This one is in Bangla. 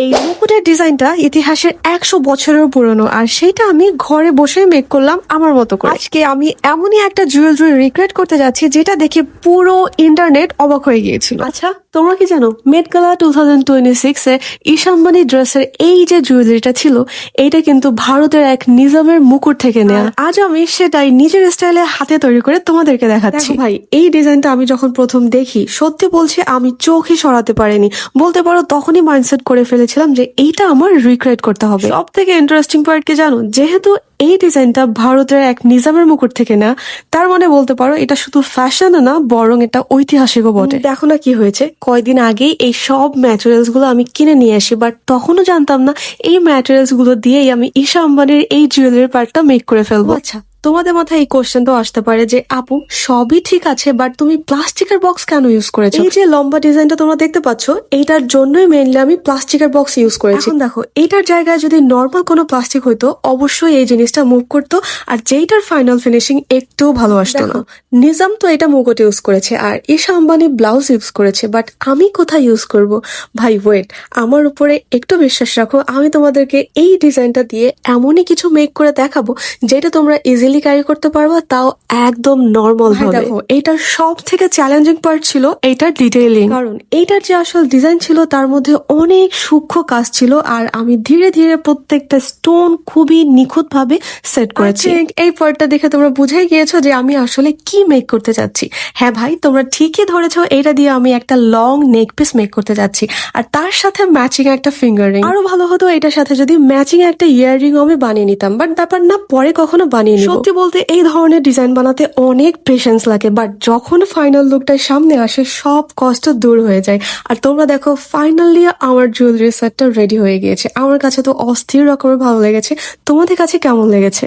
এই মুকুটের ডিজাইনটা ইতিহাসের 100 বছরের পুরনো, আর সেটা আমি ঘরে বসে মেক করলাম আমার মতো করে। আজকে আমি এমনই একটা জুয়েলারি রিক্রিয়েট করতে যাচ্ছি যেটা দেখে পুরো ইন্টারনেট অবাক হয়ে গিয়েছিল। আচ্ছা, তোমরা কি জানো মেট গালা 2026 এ ঈশা আম্বানি ড্রেসের এই যে জুয়েলারিটা ছিল, এইটা কিন্তু ভারতের এক নিজামের মুকুট থেকে নেয়া। আজ আমি সেটাই নিজের স্টাইলে হাতে তৈরি করে তোমাদেরকে দেখাচ্ছি। ভাই, এই ডিজাইনটা আমি যখন প্রথম দেখি, সত্যি বলছি আমি চোখই সরাতে পারিনি, বলতে পারো তখনই মাইন্ডসেট করে ফেলেছিলাম যে এইটা আমার রিক্রিয়েট করতে হবে। সব থেকে ইন্টারেস্টিং পার্ট কি জানো, যেহেতু এই ডিজাইনটা ভারতের এক নিজামের মুকুট থেকে না, তার মানে বলতে পারো এটা শুধু ফ্যাশন না, বরং এটা ঐতিহাসিকও বটে। দেখো না কি হয়েছে, কয়দিন আগেই এই সব ম্যাটেরিয়ালস গুলো আমি কিনে নিয়ে আসি, বাট তখনও জানতাম না এই ম্যাটেরিয়ালস গুলো দিয়েই আমি ঈশা আম্বানির এই জুয়েলারি পার্টটা মেক করে ফেলবো। আচ্ছা, তোমাদের মাথায় এই কোশ্চেনটাও আসতে পারে যে আপু সবই ঠিক আছে, বাট তুমি প্লাস্টিকের বক্স কেন ইউজ করেছো? এই যে লম্বা ডিজাইনটা তোমরা দেখতে পাচ্ছ, এইটার জন্যই মেইনলি আমি প্লাস্টিকের বক্স ইউজ করেছি। এখন দেখো, এইটার জায়গায় যদি নর্মাল কোনো প্লাস্টিক হইতো, অবশ্যই এই জিনিসটা মুভ করতো, আর যেইটার ফাইনাল ফিনিশিং একটু ভালো আসতো না। নিজাম তো এটা মুকুট ইউজ করেছে, আর ঈশা আম্বানি ব্লাউজ ইউজ করেছে, বাট আমি কোথায় ইউজ করব? ভাই ওয়েট, আমার উপরে একটু বিশ্বাস রাখো, আমি তোমাদেরকে এই ডিজাইনটা দিয়ে এমনই কিছু মেক করে দেখাবো যেটা তোমরা ইজিলি ক্যারি করতে পারবা, তাও একদম নর্মাল ভাবে। দেখো, এইটার সব থেকে চ্যালেঞ্জিং পার্ট ছিল এইটার ডিটেইলিং, কারণ এইটার যে আসল ডিজাইন ছিল তার মধ্যে অনেক সূক্ষ্ম কাজ ছিল, আর আমি ধীরে ধীরে প্রত্যেকটা স্টোন খুবই নিখুঁত ভাবে সেট করেছি। এই পার্টটা দেখে তোমরা বুঝেই গিয়েছো যে আমি আসলে কি মেক করতে যাচ্ছি। হ্যাঁ ভাই, তোমরা ঠিকই ধরেছো, এটা দিয়ে আমি একটা লং নেক পিস মেক করতে যাচ্ছি, আর তার সাথে ম্যাচিং একটা ফিঙ্গার রিং। আরো ভালো হতো এটার সাথে যদি ম্যাচিং একটা ইয়াররিং আমি বানিয়ে নিতাম, বাট ব্যাপার না, পরে কখনো বানিয়ে নিব। সত্যি বলতে এই ধরনের ডিজাইন বানাতে অনেক পেশেন্স লাগে, বাট যখন ফাইনাল লুকটা সামনে আসে সব কষ্ট দূর হয়ে যায়। আর তোমরা দেখো, ফাইনালি আমার জুয়েলারি সেটটা রেডি হয়ে গিয়েছে। আমার কাছে তো অস্থির রকমের ভালো লেগেছে। তোমাদের কাছে কেমন লেগেছে?